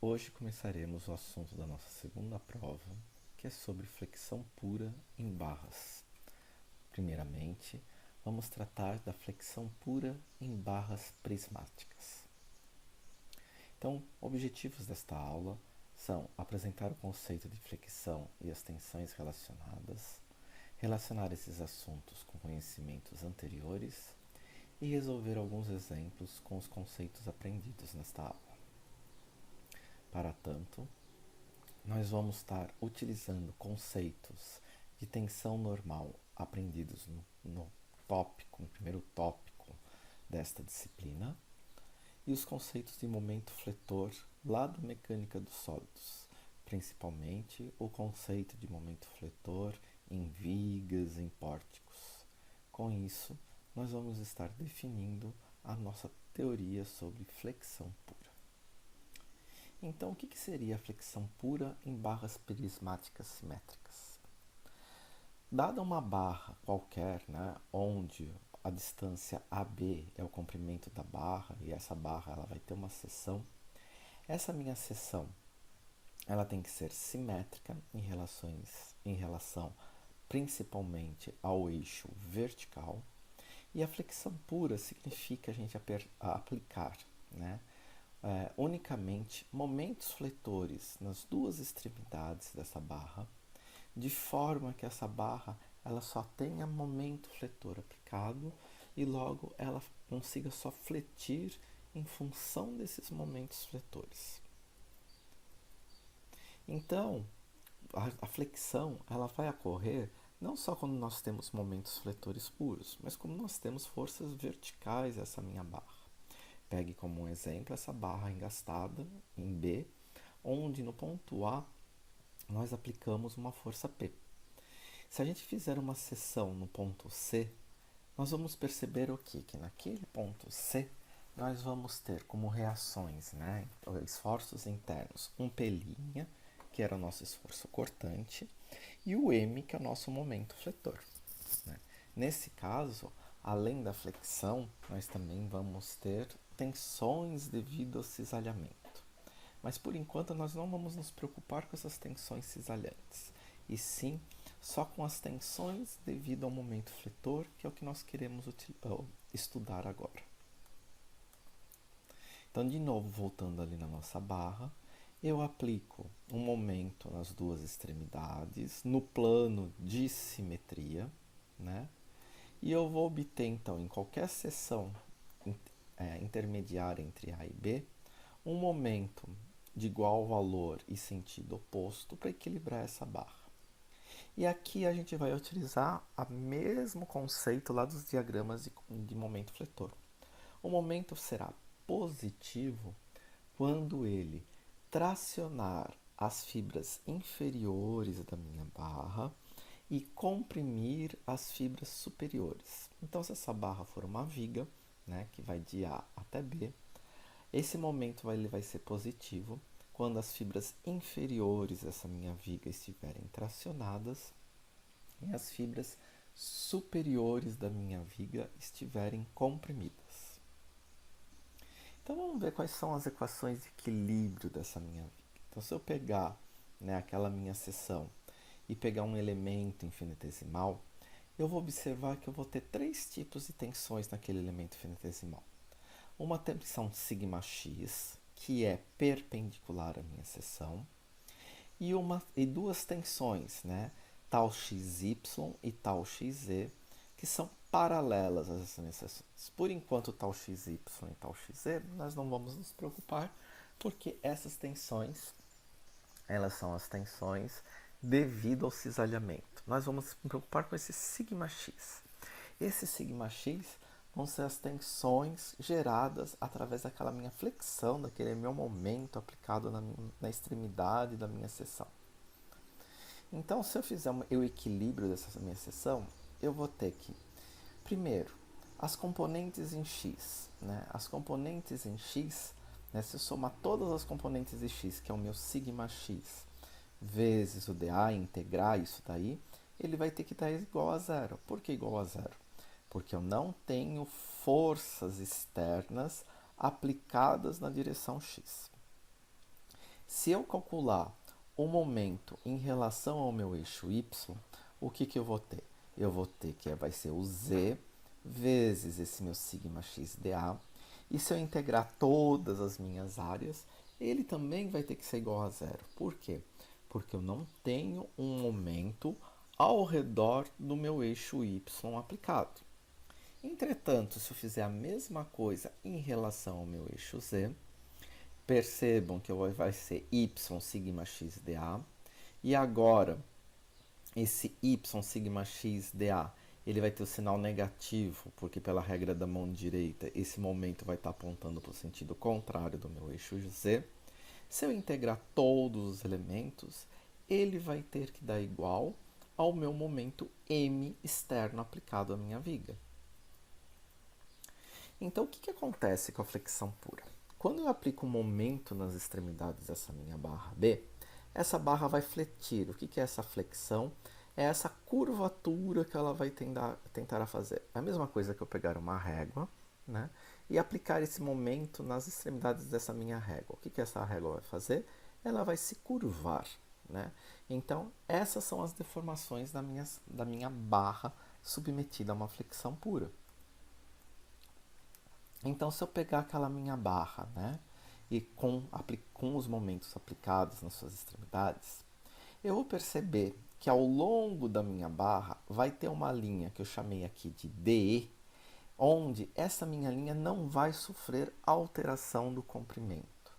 Hoje começaremos o assunto da nossa segunda prova, que é sobre flexão pura em barras. Primeiramente, vamos tratar da flexão pura em barras prismáticas. Então, objetivos desta aula são apresentar o conceito de flexão e as tensões relacionadas, relacionar esses assuntos com conhecimentos anteriores e resolver alguns exemplos com os conceitos aprendidos nesta aula. Para tanto, nós vamos estar utilizando conceitos de tensão normal aprendidos no primeiro tópico desta disciplina, e os conceitos de momento fletor lá da mecânica dos sólidos, principalmente o conceito de momento fletor em vigas, em pórticos. Com isso, nós vamos estar definindo a nossa teoria sobre flexão pura. Então, o que seria a flexão pura em barras prismáticas simétricas? Dada uma barra qualquer, onde a distância AB é o comprimento da barra e essa barra ela vai ter uma seção, essa minha seção ela tem que ser simétrica em relação principalmente ao eixo vertical, e a flexão pura significa a gente aplicar, unicamente momentos fletores nas duas extremidades dessa barra, de forma que essa barra ela só tenha momento fletor aplicado e logo ela consiga só fletir em função desses momentos fletores. Então, a flexão ela vai ocorrer não só quando nós temos momentos fletores puros, mas como nós temos forças verticais essa minha barra. Pegue como um exemplo essa barra engastada em B, onde no ponto A nós aplicamos uma força P. Se a gente fizer uma seção no ponto C, nós vamos perceber o quê? Que naquele ponto C nós vamos ter como reações, esforços internos, um P', que era o nosso esforço cortante, e o M, que é o nosso momento fletor. Nesse caso, além da flexão, nós também vamos ter tensões devido ao cisalhamento. Mas por enquanto nós não vamos nos preocupar com essas tensões cisalhantes, e sim só com as tensões devido ao momento fletor, que é o que nós queremos estudar agora. Então, de novo, voltando ali na nossa barra, eu aplico um momento nas duas extremidades, no plano de simetria, e eu vou obter, então, em qualquer seção intermediária entre A e B, um momento de igual valor e sentido oposto para equilibrar essa barra. E aqui a gente vai utilizar o mesmo conceito lá dos diagramas de momento fletor. O momento será positivo quando ele tracionar as fibras inferiores da minha barra e comprimir as fibras superiores. Então, se essa barra for uma viga, que vai de A até B, esse momento ele vai ser positivo quando as fibras inferiores dessa minha viga estiverem tracionadas e as fibras superiores da minha viga estiverem comprimidas. Então, vamos ver quais são as equações de equilíbrio dessa minha viga. Então, se eu pegar aquela minha seção e pegar um elemento infinitesimal, eu vou observar que eu vou ter três tipos de tensões naquele elemento infinitesimal. Uma tensão σx, que é perpendicular à minha seção, e duas tensões, tal xy e tal xz, que são paralelas às minhas seções. Por enquanto, tal xy e tal xz, nós não vamos nos preocupar, porque essas tensões, elas são as tensões devido ao cisalhamento. Nós vamos nos preocupar com esse σx. Esse σx vão ser as tensões geradas através daquela minha flexão, daquele meu momento aplicado na extremidade da minha seção. Então, se eu fizer o equilíbrio dessa minha seção, eu vou ter que, primeiro, as componentes em x. As componentes em x, se eu somar todas as componentes de x, que é o meu σx, vezes o dA, integrar isso daí, ele vai ter que dar igual a zero. Por que igual a zero? Porque eu não tenho forças externas aplicadas na direção x. Se eu calcular o momento em relação ao meu eixo y, o que eu vou ter? Eu vou ter que vai ser o z vezes esse meu sigma xdA. E se eu integrar todas as minhas áreas, ele também vai ter que ser igual a zero. Por quê? Porque eu não tenho um momento ao redor do meu eixo y aplicado. Entretanto, se eu fizer a mesma coisa em relação ao meu eixo z, percebam que vai ser y sigma xdA. E agora, esse y sigma xdA, ele vai ter o sinal negativo, porque pela regra da mão direita, esse momento vai estar apontando para o sentido contrário do meu eixo z. Se eu integrar todos os elementos, ele vai ter que dar igual ao meu momento m externo aplicado à minha viga. Então, o que acontece com a flexão pura? Quando eu aplico um momento nas extremidades dessa minha barra B, essa barra vai fletir. O que é essa flexão? É essa curvatura que ela vai tentar fazer. É a mesma coisa que eu pegar uma régua, né, e aplicar esse momento nas extremidades dessa minha régua. O que essa régua vai fazer? Ela vai se curvar. Né? Então, essas são as deformações da minha barra submetida a uma flexão pura. Então, se eu pegar aquela minha barra, né, e com os momentos aplicados nas suas extremidades, eu vou perceber que ao longo da minha barra vai ter uma linha que eu chamei aqui de DE, onde essa minha linha não vai sofrer alteração do comprimento.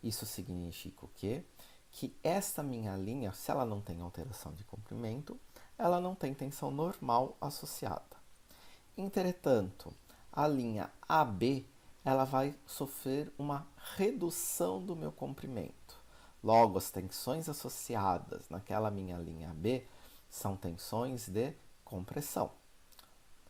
Isso significa o quê? Que esta minha linha, se ela não tem alteração de comprimento, ela não tem tensão normal associada. Entretanto, a linha AB, ela vai sofrer uma redução do meu comprimento. Logo, as tensões associadas naquela minha linha AB são tensões de compressão.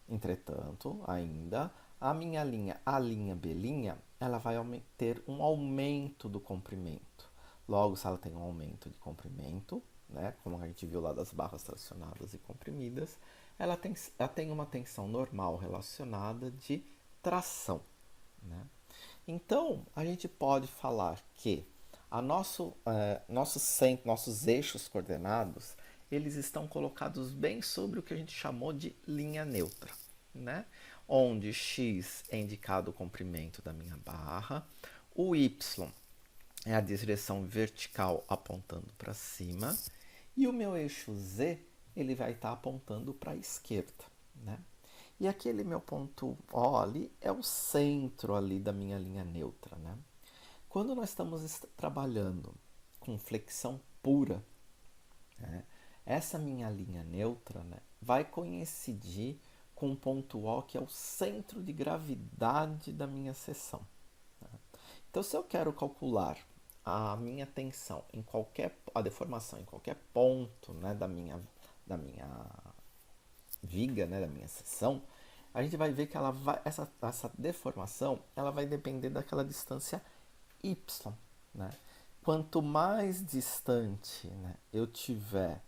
Entretanto, ainda, a linha B', ela vai ter um aumento do comprimento. Logo, se ela tem um aumento de comprimento, né, como a gente viu lá das barras tracionadas e comprimidas, ela tem uma tensão normal relacionada de tração. Né? Então, a gente pode falar que nossos eixos coordenados, eles estão colocados bem sobre o que a gente chamou de linha neutra, né? Onde x é indicado o comprimento da minha barra, o y é a direção vertical apontando para cima, e o meu eixo z ele vai estar apontando para a esquerda. Né? E aquele meu ponto O ali é o centro ali da minha linha neutra. Né? Quando nós estamos trabalhando com flexão pura, né, essa minha linha neutra, né, vai coincidir com o ponto O, que é o centro de gravidade da minha seção. Né? Então, se eu quero calcular a minha tensão a deformação em qualquer ponto, né, da minha viga, né, da minha seção, a gente vai ver que essa deformação ela vai depender daquela distância y. Né? Quanto mais distante, né, eu tiver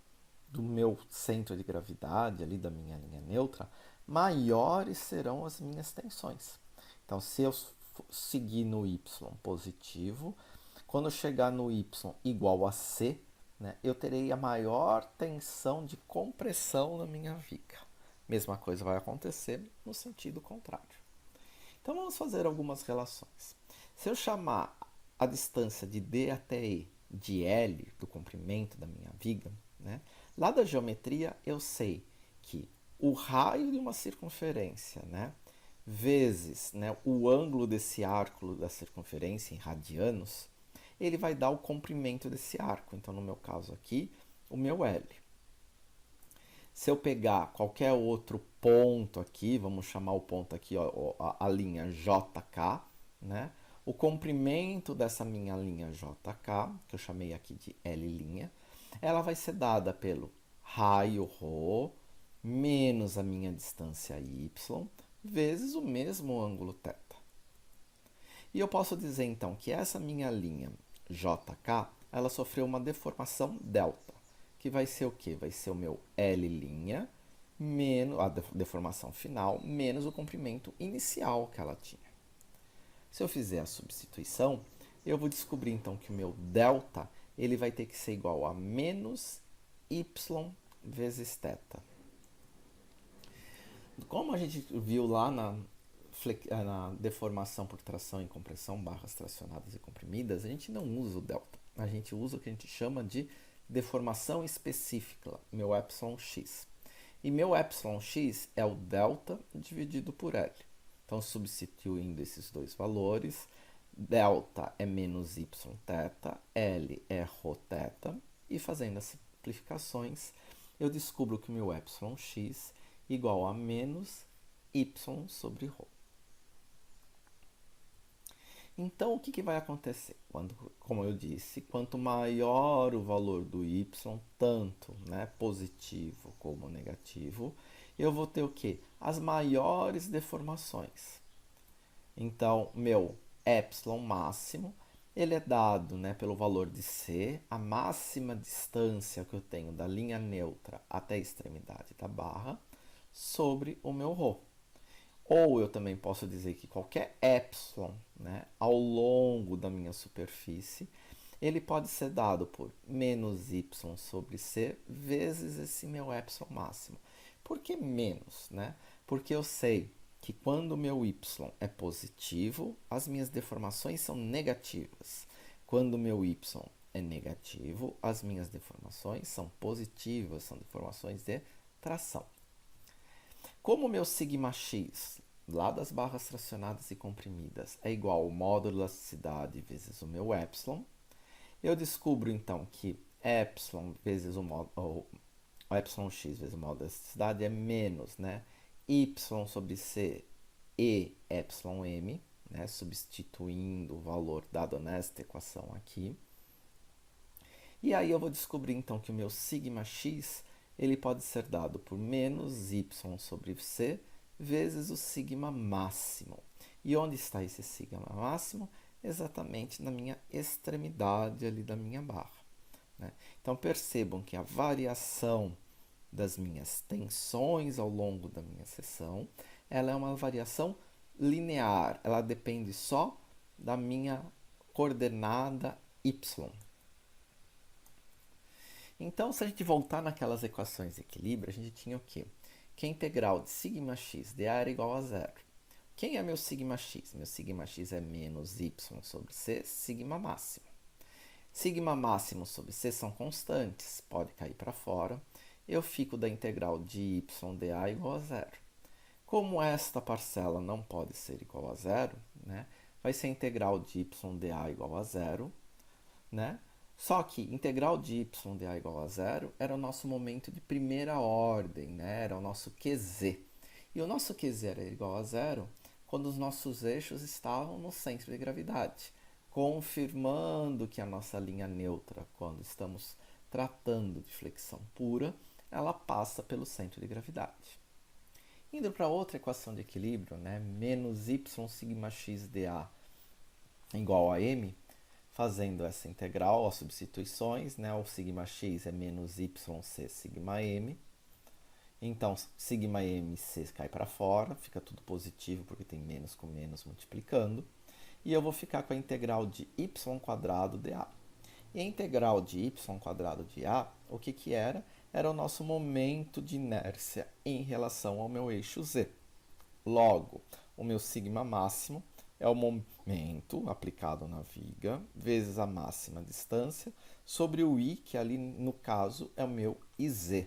do meu centro de gravidade, ali da minha linha neutra, maiores serão as minhas tensões. Então, se eu seguir no y positivo, quando eu chegar no y igual a C, né, eu terei a maior tensão de compressão na minha viga. Mesma coisa vai acontecer no sentido contrário. Então, vamos fazer algumas relações. Se eu chamar a distância de D até E de L, do comprimento da minha viga, né, lá da geometria eu sei que o raio de uma circunferência, né, vezes, né, o ângulo desse arco da circunferência em radianos, ele vai dar o comprimento desse arco. Então, no meu caso aqui, o meu L. Se eu pegar qualquer outro ponto aqui, vamos chamar o ponto aqui, ó, a linha JK, né? O comprimento dessa minha linha JK, que eu chamei aqui de L', ela vai ser dada pelo raio ρ menos a minha distância y vezes o mesmo ângulo θ. E eu posso dizer, então, que essa minha linha JK, ela sofreu uma deformação delta, que vai ser o quê? Vai ser o meu L', menos a deformação final, menos o comprimento inicial que ela tinha. Se eu fizer a substituição, eu vou descobrir então que o meu delta ele vai ter que ser igual a menos y vezes θ. Como a gente viu lá na deformação por tração e compressão, barras tracionadas e comprimidas, a gente não usa o delta. A gente usa o que a gente chama de deformação específica, meu epsilon(x). E meu epsilon(x) é o delta dividido por L. Então, substituindo esses dois valores, delta é menos yθ, L é ρθ, e fazendo as simplificações, eu descubro que o meu epsilon(x) igual a menos y sobre ρ. Então, o que vai acontecer? Como eu disse, quanto maior o valor do y, tanto positivo como negativo, eu vou ter o quê? As maiores deformações. Então, meu epsilon máximo, ele é dado pelo valor de c, a máxima distância que eu tenho da linha neutra até a extremidade da barra, sobre o meu ρ. Ou eu também posso dizer que qualquer epsilon ao longo da minha superfície, ele pode ser dado por menos y sobre c vezes esse meu epsilon máximo. Por que menos? Porque eu sei que quando o meu y é positivo, as minhas deformações são negativas. Quando o meu y é negativo, as minhas deformações são positivas, são deformações de tração. Como o meu σx, lá das barras tracionadas e comprimidas, é igual ao módulo de elasticidade vezes o meu epsilon, eu descubro então que epsilon vezes o epsilon(x) vezes o módulo de elasticidade é menos y sobre c e epsilon m, substituindo o valor dado nesta equação aqui. E aí eu vou descobrir então que o meu σx ele pode ser dado por menos y sobre c vezes o sigma máximo. E onde está esse sigma máximo? Exatamente na minha extremidade ali da minha barra. Então percebam que a variação das minhas tensões ao longo da minha seção, ela é uma variação linear, ela depende só da minha coordenada y. Então, se a gente voltar naquelas equações de equilíbrio, a gente tinha o quê? Que a integral de σx dA era igual a zero. Quem é meu σx? Meu σx é menos y sobre c, sigma máximo. Sigma máximo sobre c são constantes, pode cair para fora. Eu fico da integral de y dA igual a zero. Como esta parcela não pode ser igual a zero, vai ser a integral de y dA igual a zero, Só que integral de y dA igual a zero era o nosso momento de primeira ordem, era o nosso QZ. E o nosso QZ era igual a zero quando os nossos eixos estavam no centro de gravidade, confirmando que a nossa linha neutra, quando estamos tratando de flexão pura, ela passa pelo centro de gravidade. Indo para outra equação de equilíbrio, menos y sigma x dA igual a m, fazendo essa integral, as substituições, o sigma x é menos yc sigma m. Então, sigma m c cai para fora, fica tudo positivo porque tem menos com menos multiplicando. E eu vou ficar com a integral de y² dA. E a integral de y² dA, o que era? Era o nosso momento de inércia em relação ao meu eixo z. Logo, o meu sigma máximo é o momento aplicado na viga, vezes a máxima distância, sobre o I, que ali no caso é o meu IZ.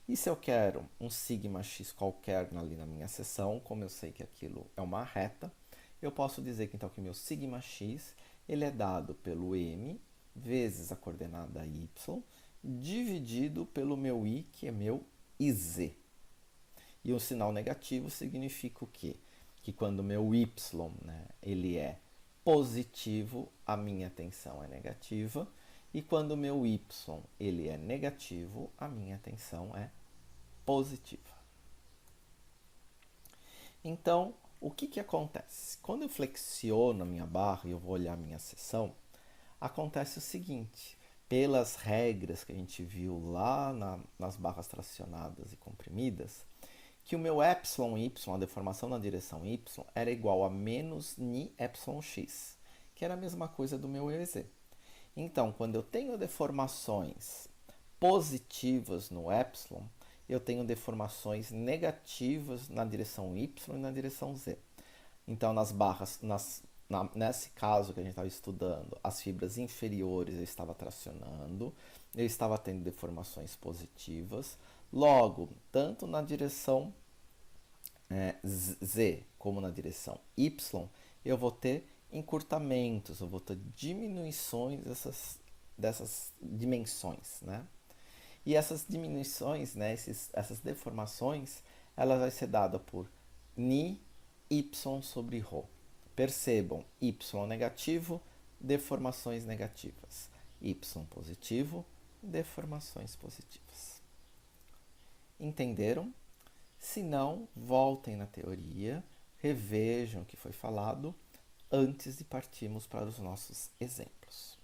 E se eu quero um sigma x qualquer ali na minha seção, como eu sei que aquilo é uma reta, eu posso dizer que então que meu sigma x ele é dado pelo m vezes a coordenada y, dividido pelo meu I, que é meu IZ. E o sinal negativo significa o quê? Que quando o meu y ele é positivo, a minha tensão é negativa. E quando o meu y ele é negativo, a minha tensão é positiva. Então, o que acontece? Quando eu flexiono a minha barra e eu vou olhar a minha seção, acontece o seguinte: pelas regras que a gente viu lá nas barras tracionadas e comprimidas, que o meu epsilon y, a deformação na direção y, era igual a menos ni epsilon x. que era a mesma coisa do meu EZ. Então, quando eu tenho deformações positivas no epsilon, eu tenho deformações negativas na direção y e na direção z. Então, nas barras, nesse caso que a gente estava estudando, as fibras inferiores eu estava tracionando, eu estava tendo deformações positivas. Logo, tanto na direção z como na direção y, eu vou ter encurtamentos, eu vou ter diminuições dessas dimensões, né? E essas diminuições, né, essas deformações, ela vai ser dada por ni y sobre ρ. Percebam, y negativo, deformações negativas. Y positivo, deformações positivas. Entenderam? Se não, voltem na teoria, revejam o que foi falado antes de partirmos para os nossos exemplos.